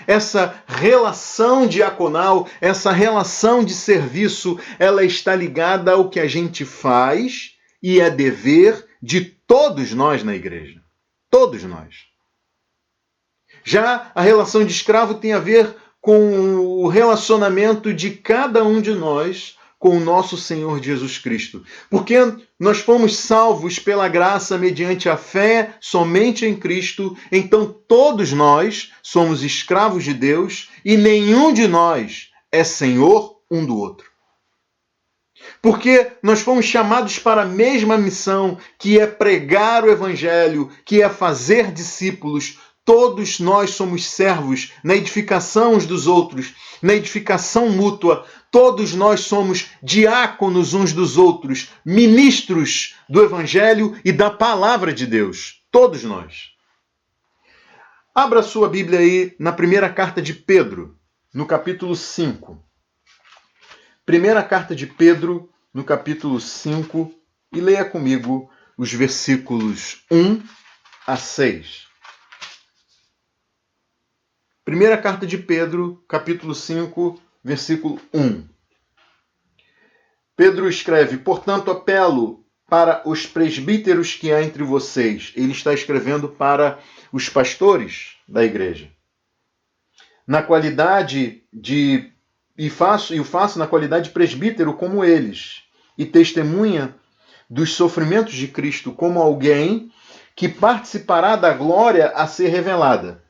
Speaker 2: Essa relação diaconal, essa relação de serviço, ela está ligada ao que a gente faz e é dever de todos nós na igreja. Todos nós. Já a relação de escravo tem a ver com o relacionamento de cada um de nós com o nosso Senhor Jesus Cristo. Porque nós fomos salvos pela graça mediante a fé somente em Cristo, então todos nós somos escravos de Deus e nenhum de nós é senhor um do outro. Porque nós fomos chamados para a mesma missão, que é pregar o Evangelho, que é fazer discípulos. Todos nós somos servos na edificação uns dos outros, na edificação mútua. Todos nós somos diáconos uns dos outros, ministros do Evangelho e da Palavra de Deus. Todos nós. Abra sua Bíblia aí na primeira carta de Pedro, no capítulo 5. Primeira carta de Pedro, no capítulo 5, e leia comigo os versículos 1 a 6. Primeira carta de Pedro, capítulo 5, versículo 1. Pedro escreve: portanto, apelo para os presbíteros que há entre vocês. Ele está escrevendo para os pastores da igreja. Na qualidade de... E o faço na qualidade de presbítero como eles, e testemunha dos sofrimentos de Cristo como alguém que participará da glória a ser revelada.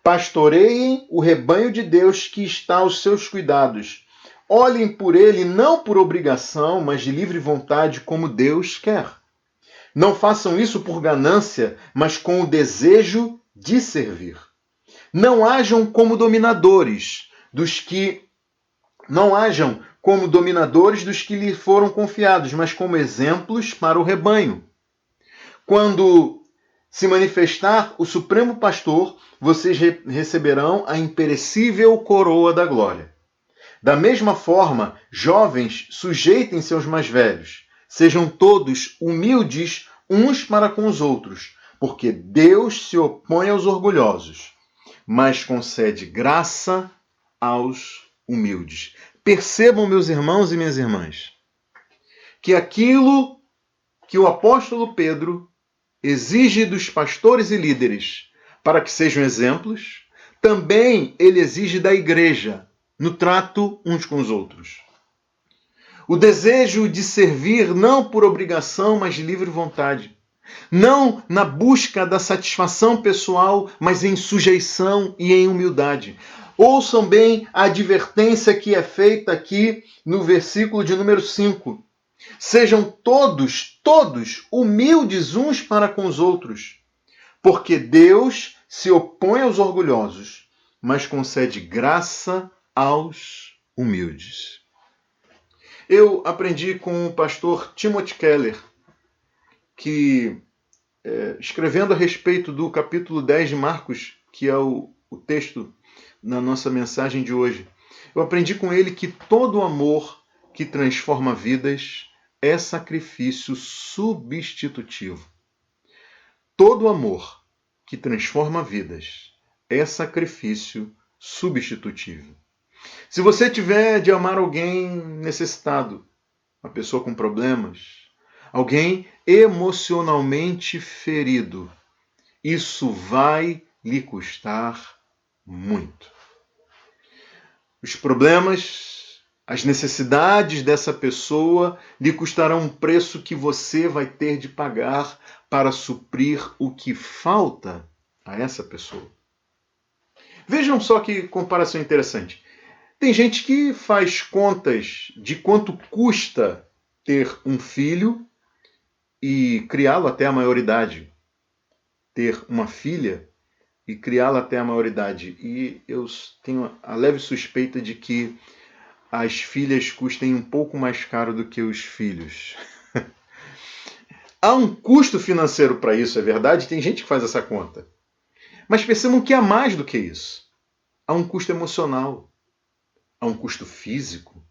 Speaker 2: Pastoreiem o rebanho de Deus que está aos seus cuidados. Olhem por ele não por obrigação, mas de livre vontade, como Deus quer. Não façam isso por ganância, mas com o desejo de servir. Não hajam como dominadores dos que lhe foram confiados, mas como exemplos para o rebanho. Quando se manifestar o Supremo Pastor, vocês receberão a imperecível coroa da glória. Da mesma forma, jovens, sujeitem-se aos mais velhos. Sejam todos humildes uns para com os outros, porque Deus se opõe aos orgulhosos, mas concede graça aos humildes. Percebam, meus irmãos e minhas irmãs, que aquilo que o apóstolo Pedro exige dos pastores e líderes para que sejam exemplos, também ele exige da igreja no trato uns com os outros. O desejo de servir não por obrigação, mas de livre vontade. Não na busca da satisfação pessoal, mas em sujeição e em humildade. Ouçam bem a advertência que é feita aqui no versículo de número 5. Sejam todos humildes uns para com os outros, porque Deus se opõe aos orgulhosos, mas concede graça aos humildes. Eu aprendi com o pastor Timothy Keller que, escrevendo a respeito do capítulo 10 de Marcos, que é o texto na nossa mensagem de hoje, eu aprendi com ele que todo amor que transforma vidas é sacrifício substitutivo. Todo amor que transforma vidas é sacrifício substitutivo. Se você tiver de amar alguém necessitado, uma pessoa com problemas, alguém emocionalmente ferido, isso vai lhe custar muito. Os problemas As necessidades dessa pessoa lhe custarão um preço que você vai ter de pagar para suprir o que falta a essa pessoa. Vejam só que comparação interessante. Tem gente que faz contas de quanto custa ter um filho e criá-lo até a maioridade. Ter uma filha e criá-la até a maioridade. E eu tenho a leve suspeita de que as filhas custem um pouco mais caro do que os filhos. Há um custo financeiro para isso, é verdade? Tem gente que faz essa conta. Mas percebam que há mais do que isso. Há um custo emocional. Há um custo físico.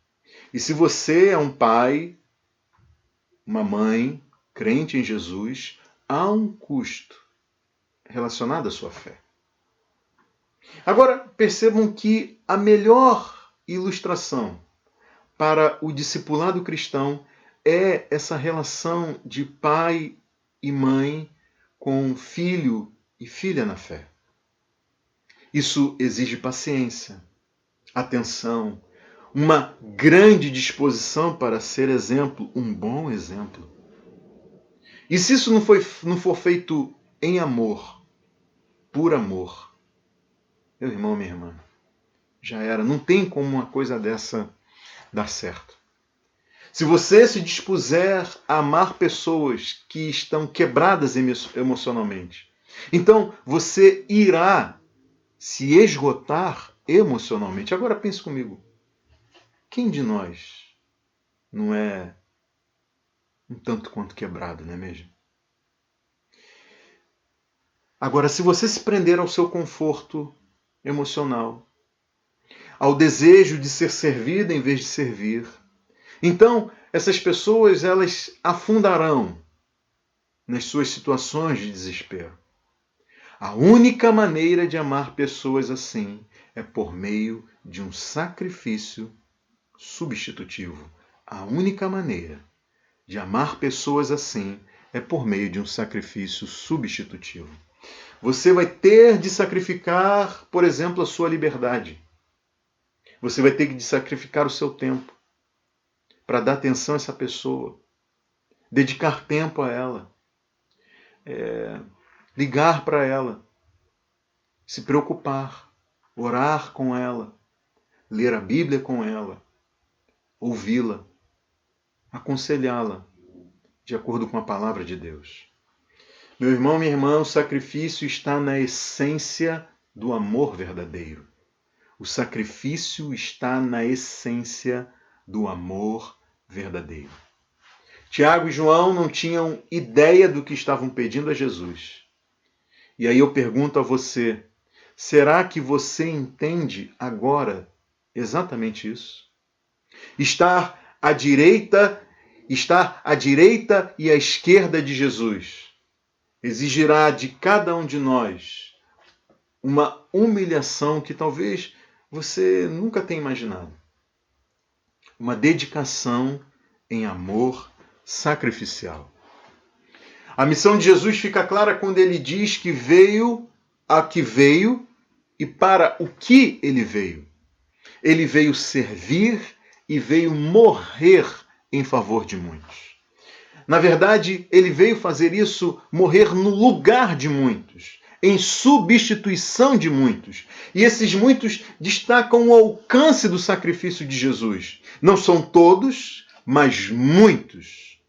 Speaker 2: E se você é um pai, uma mãe, crente em Jesus, há um custo relacionado à sua fé. Agora, percebam que a melhor ilustração para o discipulado cristão é essa relação de pai e mãe com filho e filha na fé. Isso exige paciência, atenção, uma grande disposição para ser exemplo, um bom exemplo. E se isso não for feito em amor, por amor, meu irmão, minha irmã, já era. Não tem como uma coisa dessa dar certo. Se você se dispuser a amar pessoas que estão quebradas emocionalmente, então você irá se esgotar emocionalmente. Agora pense comigo. Quem de nós não é um tanto quanto quebrado, não é mesmo? Agora, se você se prender ao seu conforto emocional, ao desejo de ser servido em vez de servir, então essas pessoas elas afundarão nas suas situações de desespero. A única maneira de amar pessoas assim é por meio de um sacrifício substitutivo. A única maneira de amar pessoas assim é por meio de um sacrifício substitutivo. Você vai ter de sacrificar, por exemplo, a sua liberdade. Você vai ter de sacrificar o seu tempo para dar atenção a essa pessoa, dedicar tempo a ela, ligar para ela, se preocupar, orar com ela, ler a Bíblia com ela, ouvi-la, aconselhá-la de acordo com a palavra de Deus. Meu irmão, minha irmã, o sacrifício está na essência do amor verdadeiro. O sacrifício está na essência do amor verdadeiro. Tiago e João não tinham ideia do que estavam pedindo a Jesus. E aí eu pergunto a você, será que você entende agora exatamente isso? Estar à direita e à esquerda de Jesus exigirá de cada um de nós uma humilhação que talvez você nunca tenha imaginado. Uma dedicação em amor sacrificial. A missão de Jesus fica clara quando ele diz que veio a que veio e para o que ele veio. Ele veio servir e veio morrer em favor de muitos. Na verdade, ele veio fazer isso, morrer no lugar de muitos, em substituição de muitos. E esses muitos destacam o alcance do sacrifício de Jesus. Não são todos, mas muitos.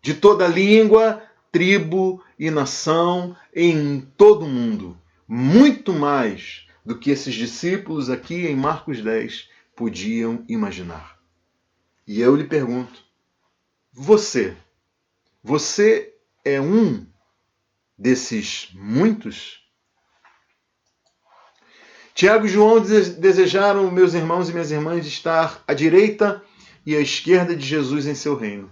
Speaker 2: De toda língua, tribo e nação em todo o mundo. Muito mais do que esses discípulos aqui em Marcos 10 podiam imaginar. E eu lhe pergunto, você é um desses muitos? Tiago e João desejaram, meus irmãos e minhas irmãs, estar à direita e à esquerda de Jesus em seu reino.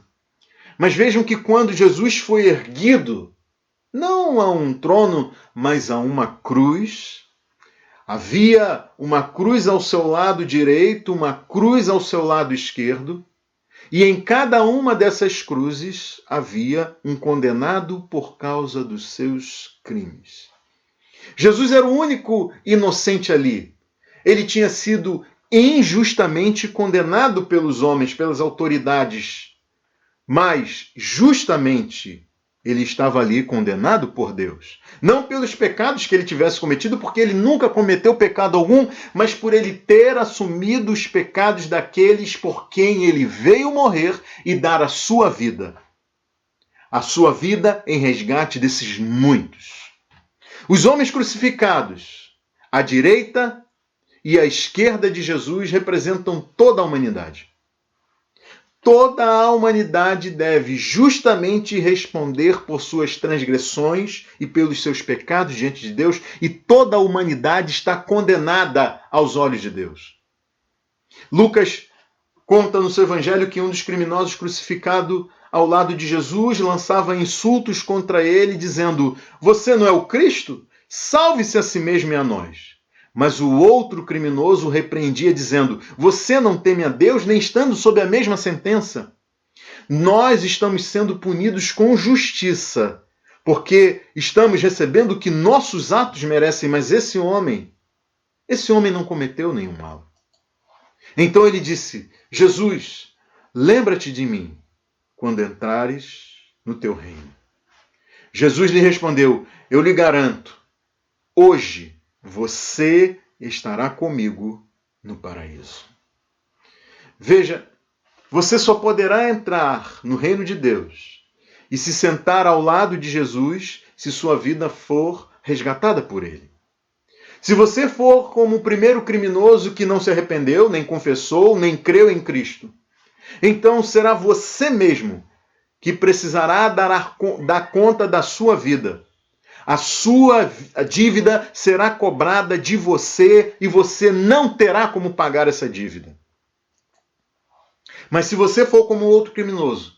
Speaker 2: Mas vejam que quando Jesus foi erguido, não a um trono, mas a uma cruz, havia uma cruz ao seu lado direito, uma cruz ao seu lado esquerdo, e em cada uma dessas cruzes havia um condenado por causa dos seus crimes. Jesus era o único inocente ali. Ele tinha sido injustamente condenado pelos homens, pelas autoridades, mas justamente ele estava ali condenado por Deus. Não pelos pecados que ele tivesse cometido, porque ele nunca cometeu pecado algum, mas por ele ter assumido os pecados daqueles por quem ele veio morrer e dar a sua vida. A sua vida em resgate desses muitos. Os homens crucificados, à direita e à esquerda de Jesus, representam toda a humanidade. Toda a humanidade deve justamente responder por suas transgressões e pelos seus pecados diante de Deus, e toda a humanidade está condenada aos olhos de Deus. Lucas conta no seu evangelho que um dos criminosos crucificado ao lado de Jesus lançava insultos contra ele, dizendo: "Você não é o Cristo? Salve-se a si mesmo e a nós." Mas o outro criminoso o repreendia, dizendo: "Você não teme a Deus, nem estando sob a mesma sentença? Nós estamos sendo punidos com justiça, porque estamos recebendo o que nossos atos merecem, mas esse homem não cometeu nenhum mal." Então ele disse: "Jesus, lembra-te de mim quando entrares no teu reino." Jesus lhe respondeu: "Eu lhe garanto, hoje você estará comigo no paraíso." Veja, você só poderá entrar no reino de Deus e se sentar ao lado de Jesus se sua vida for resgatada por ele. Se você for como o primeiro criminoso que não se arrependeu, nem confessou, nem creu em Cristo, então será você mesmo que precisará dar conta da sua vida. A sua dívida será cobrada de você e você não terá como pagar essa dívida. Mas se você for como outro criminoso,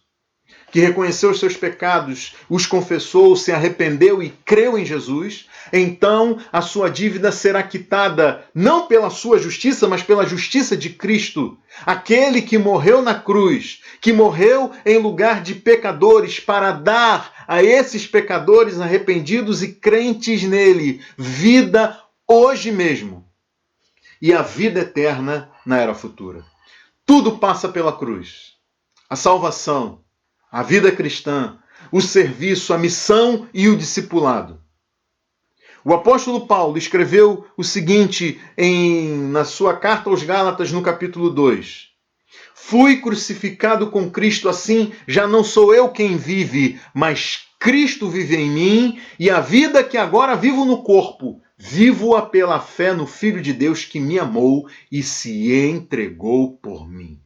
Speaker 2: que reconheceu os seus pecados, os confessou, se arrependeu e creu em Jesus, então a sua dívida será quitada não pela sua justiça, mas pela justiça de Cristo, aquele que morreu na cruz, que morreu em lugar de pecadores para dar a esses pecadores arrependidos e crentes nele vida hoje mesmo e a vida eterna na era futura. Tudo passa pela cruz. A salvação, a vida cristã, o serviço, a missão e o discipulado. O apóstolo Paulo escreveu o seguinte na sua carta aos Gálatas, no capítulo 2. "Fui crucificado com Cristo, assim já não sou eu quem vive, mas Cristo vive em mim, e a vida que agora vivo no corpo, vivo-a pela fé no Filho de Deus que me amou e se entregou por mim."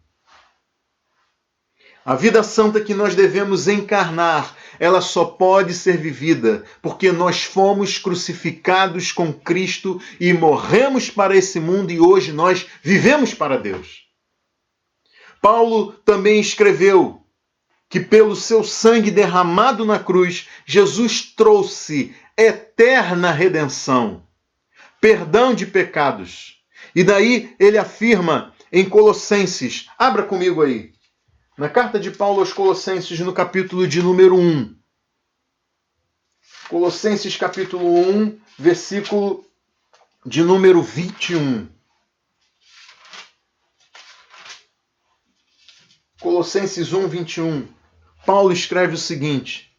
Speaker 2: A vida santa que nós devemos encarnar, ela só pode ser vivida porque nós fomos crucificados com Cristo e morremos para esse mundo e hoje nós vivemos para Deus. Paulo também escreveu que pelo seu sangue derramado na cruz, Jesus trouxe eterna redenção, perdão de pecados. E daí ele afirma em Colossenses, abra comigo aí, na carta de Paulo aos Colossenses, no capítulo de número 1. Colossenses capítulo 1, versículo de número 21. Colossenses 1, 21. Paulo escreve o seguinte: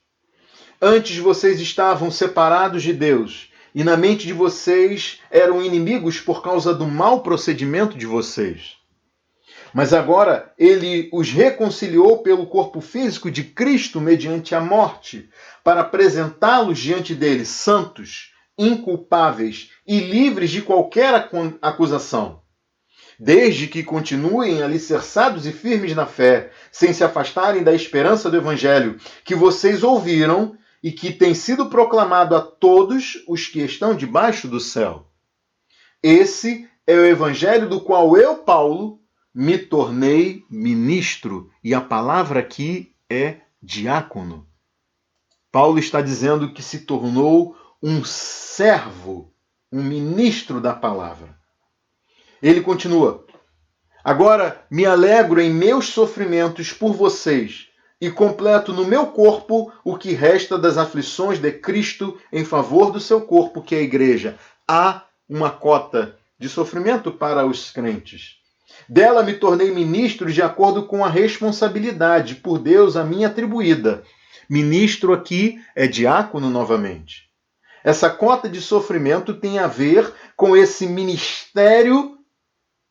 Speaker 2: "Antes vocês estavam separados de Deus, e na mente de vocês eram inimigos por causa do mau procedimento de vocês. Mas agora ele os reconciliou pelo corpo físico de Cristo mediante a morte, para apresentá-los diante dele santos, inculpáveis e livres de qualquer acusação. Desde que continuem alicerçados e firmes na fé, sem se afastarem da esperança do Evangelho que vocês ouviram e que tem sido proclamado a todos os que estão debaixo do céu. Esse é o Evangelho do qual eu, Paulo, me tornei ministro." E a palavra aqui é diácono. Paulo está dizendo que se tornou um servo, um ministro da palavra. Ele continua: "Agora me alegro em meus sofrimentos por vocês e completo no meu corpo o que resta das aflições de Cristo em favor do seu corpo, que é a igreja." Há uma cota de sofrimento para os crentes. Dela me tornei ministro de acordo com a responsabilidade por Deus a mim atribuída. Ministro aqui é diácono novamente. Essa cota de sofrimento tem a ver com esse ministério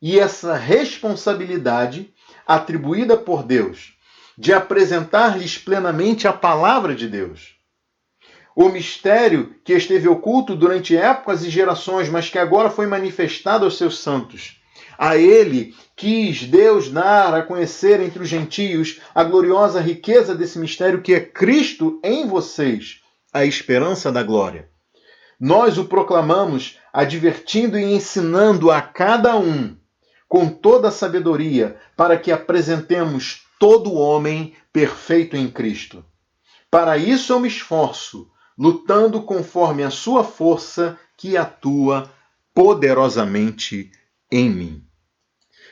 Speaker 2: e essa responsabilidade atribuída por Deus de apresentar-lhes plenamente a palavra de Deus. O mistério que esteve oculto durante épocas e gerações, mas que agora foi manifestado aos seus santos. A ele quis Deus dar a conhecer entre os gentios a gloriosa riqueza desse mistério que é Cristo em vocês, a esperança da glória. Nós o proclamamos, advertindo e ensinando a cada um, com toda a sabedoria, para que apresentemos todo homem perfeito em Cristo. Para isso eu me esforço, lutando conforme a sua força que atua poderosamente em mim.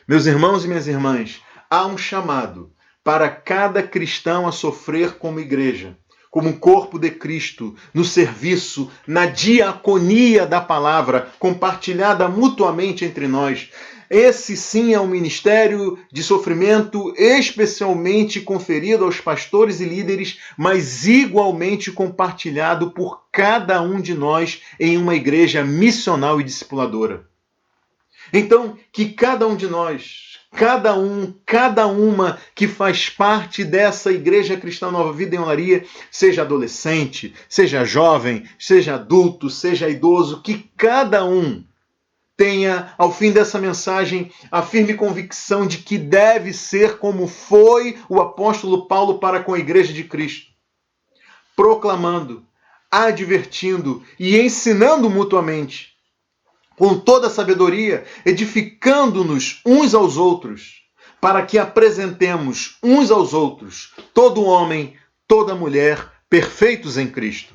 Speaker 2: Meus irmãos e minhas irmãs, há um chamado para cada cristão a sofrer como igreja, como corpo de Cristo, no serviço, na diaconia da palavra, compartilhada mutuamente entre nós. Esse sim é um ministério de sofrimento especialmente conferido aos pastores e líderes, mas igualmente compartilhado por cada um de nós em uma igreja missional e discipuladora. Então, que cada um de nós, cada uma que faz parte dessa Igreja Cristã Nova Vida em Olaria, seja adolescente, seja jovem, seja adulto, seja idoso, que cada um tenha, ao fim dessa mensagem, a firme convicção de que deve ser como foi o apóstolo Paulo para com a Igreja de Cristo, proclamando, advertindo e ensinando mutuamente, com toda a sabedoria, edificando-nos uns aos outros, para que apresentemos uns aos outros, todo homem, toda mulher, perfeitos em Cristo.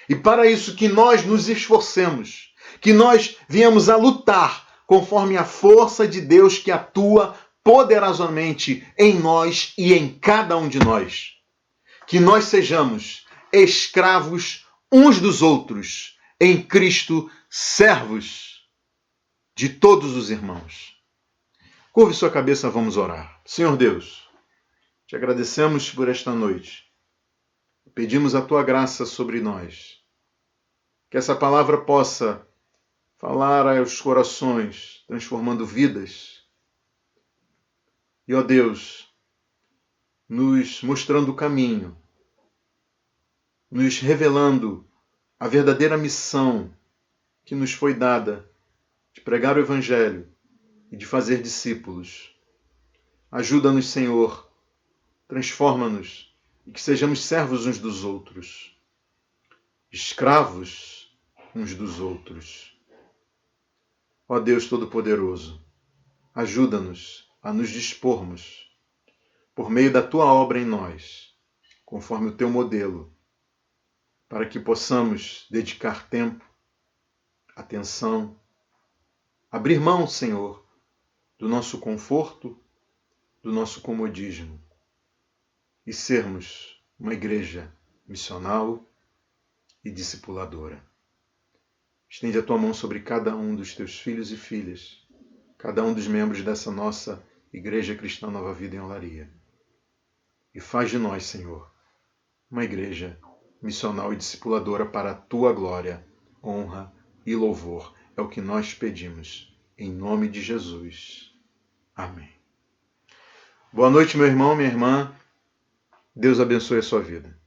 Speaker 2: E para isso que nós nos esforcemos, que nós viemos a lutar conforme a força de Deus que atua poderosamente em nós e em cada um de nós. Que nós sejamos escravos uns dos outros, em Cristo, servos de todos os irmãos. Curve sua cabeça, vamos orar. Senhor Deus, te agradecemos por esta noite. Pedimos a tua graça sobre nós. Que essa palavra possa falar aos corações, transformando vidas. E, ó Deus, nos mostrando o caminho, nos revelando a verdadeira missão que nos foi dada de pregar o Evangelho e de fazer discípulos. Ajuda-nos, Senhor, transforma-nos e que sejamos servos uns dos outros, escravos uns dos outros. Ó Deus Todo-Poderoso, ajuda-nos a nos dispormos, por meio da Tua obra em nós, conforme o Teu modelo, para que possamos dedicar tempo, atenção, abrir mão, Senhor, do nosso conforto, do nosso comodismo e sermos uma igreja missional e discipuladora. Estende a tua mão sobre cada um dos teus filhos e filhas, cada um dos membros dessa nossa Igreja Cristã Nova Vida em Olaria. E faz de nós, Senhor, uma igreja missional e discipuladora para a tua glória, honra e louvor. É o que nós pedimos, em nome de Jesus. Amém. Boa noite, meu irmão, minha irmã. Deus abençoe a sua vida.